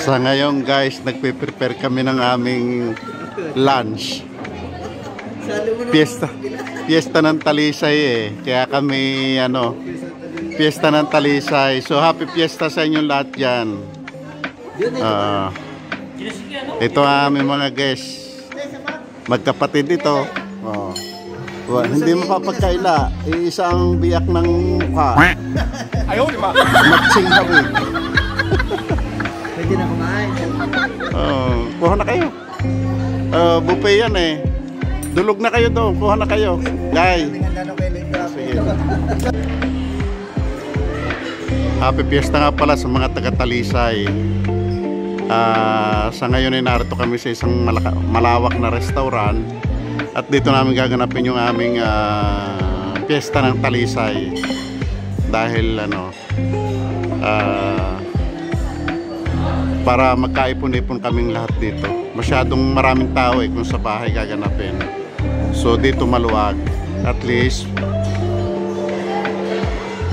Sa ngayon guys, nagpe-prepare kami ng aming lunch. Fiesta ng Talisay eh. Kaya kami Fiesta ng Talisay. So happy fiesta sa inyong lahat dyan. Ito ang aming mga guests. Magkapatid ito. Hindi mapapagkaila. Isang biyak ng mukha. Ayaw, di ba? Matching hawig. Pwede na kumain. Kuha na kayo. Buffet yan eh. Dulog na kayo doon. Kuha na kayo. Guys. Sige. Happy fiesta nga pala sa mga taga-Talisay. Sa ngayon ay narito kami sa isang malawak na restaurant. At dito namin gaganapin yung aming fiesta ng Talisay. Dahil para magkaipon-ipon kaming lahat dito. Masyadong maraming tao kung sa bahay gaganapin. So dito maluwag. At least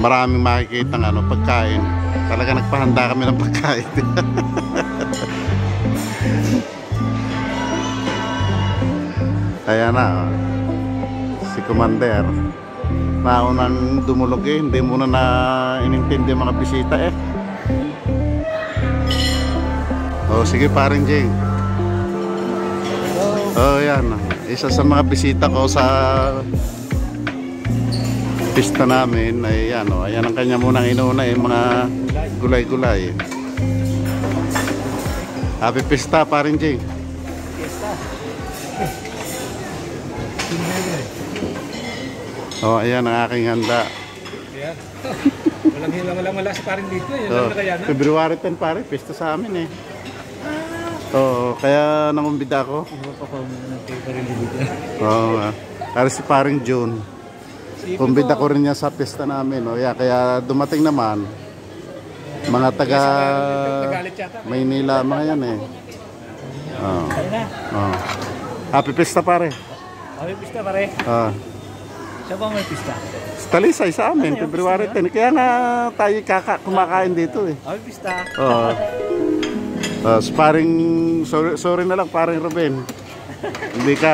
maraming makikita ng pagkain. Talaga nagpahanda kami ng pagkain. Ayan na, si Commander. Naunang dumulog hindi muna na inintindi mga bisita eh. Sige paring Jing. Yan. Isa sa mga bisita ko sa pista namin ay ayan ang kanya munang inuna mga gulay-gulay. Happy pista paring Jing. Fiesta. Ayan ang aking handa. Yeah. Walang wala si paring dito eh. February 10 pare, pista sa amin eh. Kaya nangumbida ako. Para si paring June. Kumbida ko rin niya sa pista namin. Kaya dumating naman. Mga taga Maynila mga yan eh. Happy pista pare. Happy pista pare. Saan ba may pista? Sa Talisay sa amin, February 10. Kaya nga tayo kumakain dito eh. Happy pista. Paring, sorry na lang paring Ruben. Hindi ka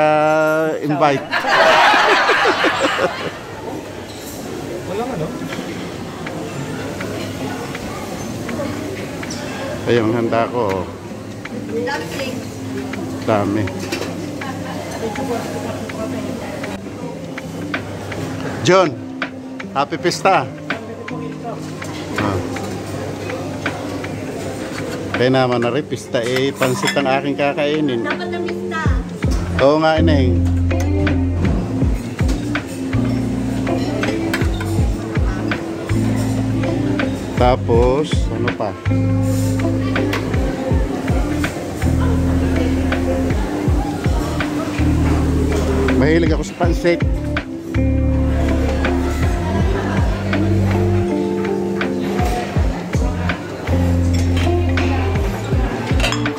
invite. Walang Ayun, handa ko. Dami. John, happy pista. Kaya naman na rin, pista pansit ang aking kakainin. Dapat na pista. Oo nga, ineng. Tapos, ano pa? Mahilig ako sa pansit.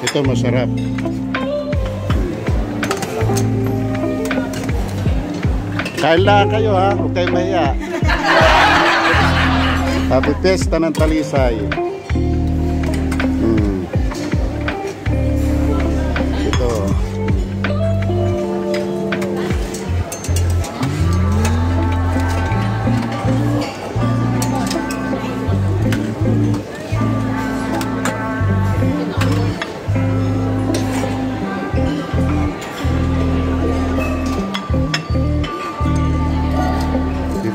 Ito masarap. Kain lang kayo ha, huwag kayo mahiya. Happy Fiesta ng Talisay.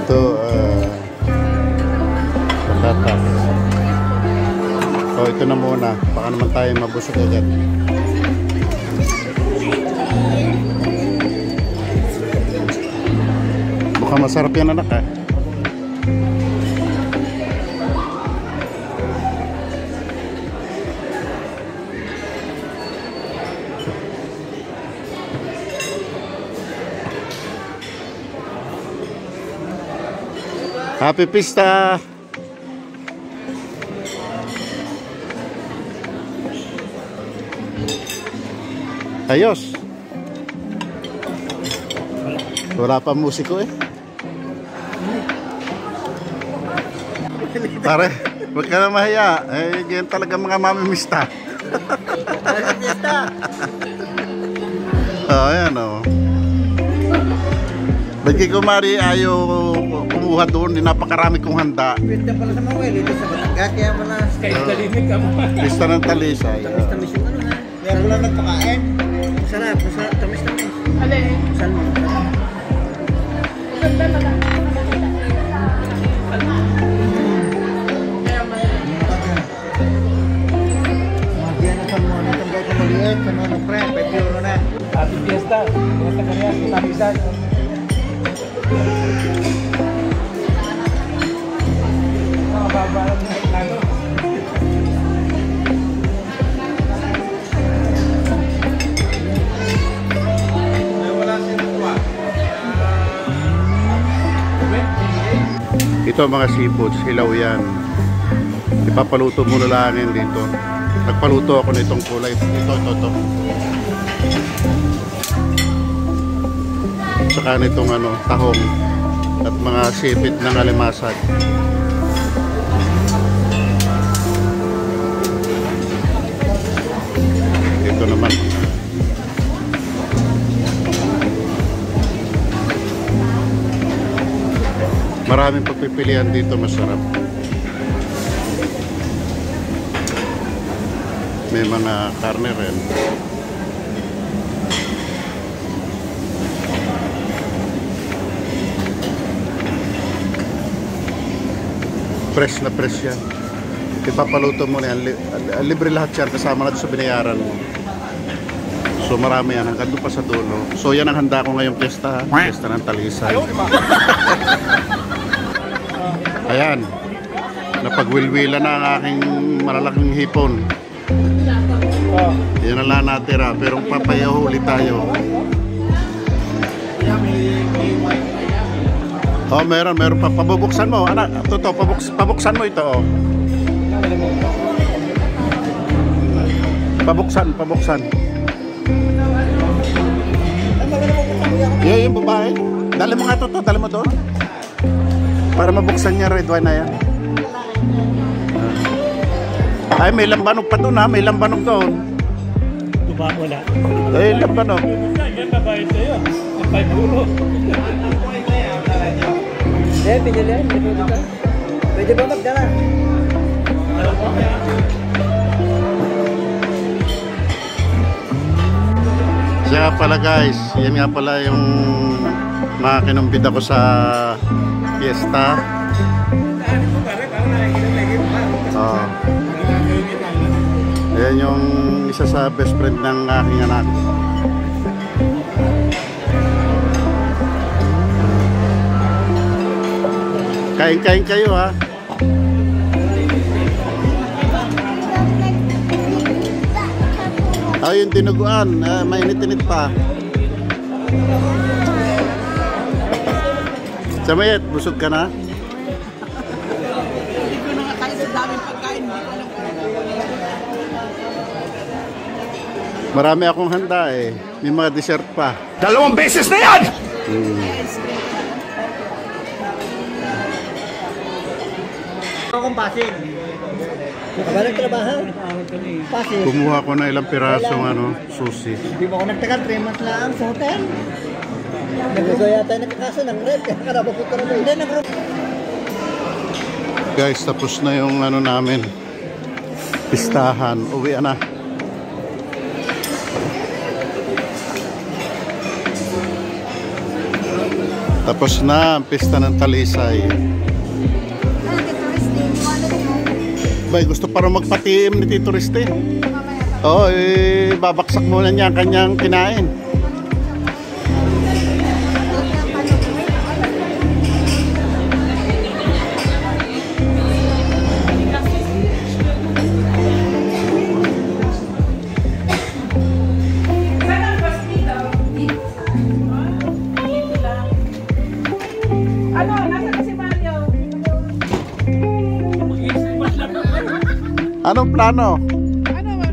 Ito. Patatas. Ito na muna. Baka naman tayo mabusog agad. Mukhang masarap yan anak eh. Happy Pista! Ayos! Wala pa musiko eh. Pare, huwag ka na mahiya. Eh, yan talaga mga mamimista. Ayan o. Ba't kay kumari ayaw kumuha doon? Napakarami kong handa. Pwede pala sa mga dito sa Batangas, kaya pala. Kahit talimik ka mo. Pista ng Talisay. Tamis-tamis yung ano ha. Meron lang nagpakain. Masarap, masarap, tamis-tamis. Alin? Saan mo? Ganda na lang. Kaya Diyan na sa mga natanggal ko maliit, sa mga pre, pwede euro na. Happy Fiesta. Mga taga-riyan, tamisan. Mga babaran na ano. Ito mga seafoods, hilaw yan. Ipapaluto muna lang yan dito. Nagpaluto ako nitong kulay. Ito. Saka nitong tahong at mga sipit ng alimasag. Ito naman. Maraming pagpipilian dito, masarap. May mga karne rin. Fresh na fresh yan. Ipapaluto mo na yan. Libre lahat yan, kasama na sa binayaran mo. So marami yan, hanggang doon pa sa dulo. So yan ang handa ko ngayong piyesta. Piyesta ng Talisay. Ayan, napagwilwila na ang aking malalaking hipon. Yan na lang natira, pero papayaw ulit tayo. Oh, meron pa. Pabubuksan mo, anak. Totoo, pabuksan mo ito, oh. Pabuksan. Yung babae. Dali mo nga ito, dali mo doon. Para mabuksan niya red wine na yan. Ay, may lambanog pa doon ha. May lambanog doon. Tuba, wala. Ay, lambanog. Yan, babayad sa'yo. Ang 5 euro. Pinili. Pwede ba magdala? Siya pala guys. Yan nga pala yung mga kinumbida ko sa fiesta. Ayan yung isa sa best friend ng aking anak. Kain-kain kayo ha. Yung dinuguan, mainit-init pa. Samayet, busog ka na? hindi ko nakakain sa daming pagkain. Hindi ko lang. Marami akong handa eh. May mga dessert pa. 2 beses na yan! Akong pasig. Nakabalang trabaho. Pasig. Kumuha ko na ilang pirasong sushi. Hindi mo ako nagtagal, 3 months lang sa hotel. Nagagawa yata yung nakakasa ng red. Kaya karabapot ka naman. Hindi, nag-group. Guys, tapos na yung namin. Pistahan. Uwi na. Tapos na ang pista ng Talisay. Bay, gusto para magpatiim ni Tito Riste. Oo, babaksak muna niya ang kanyang kinain. Ano, nasa kasi Mario? Anong plano? Ano ba?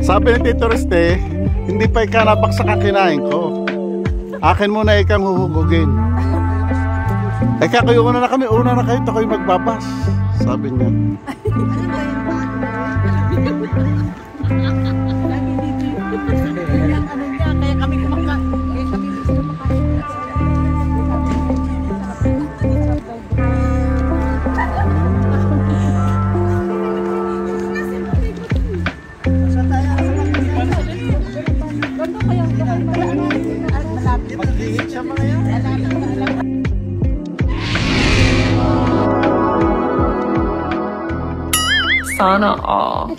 Sabi ni Tito Riste, hindi pa ikaw nabaksak ang kinain ko. Akin muna ikang huhugugin. Eh kayo una na kami, una na kayo, ito kayo magbabas. Sabi niya. Ano niya, kaya kami kumaka. Kaya kami gusto Maglihit siya mga yan. Sana all.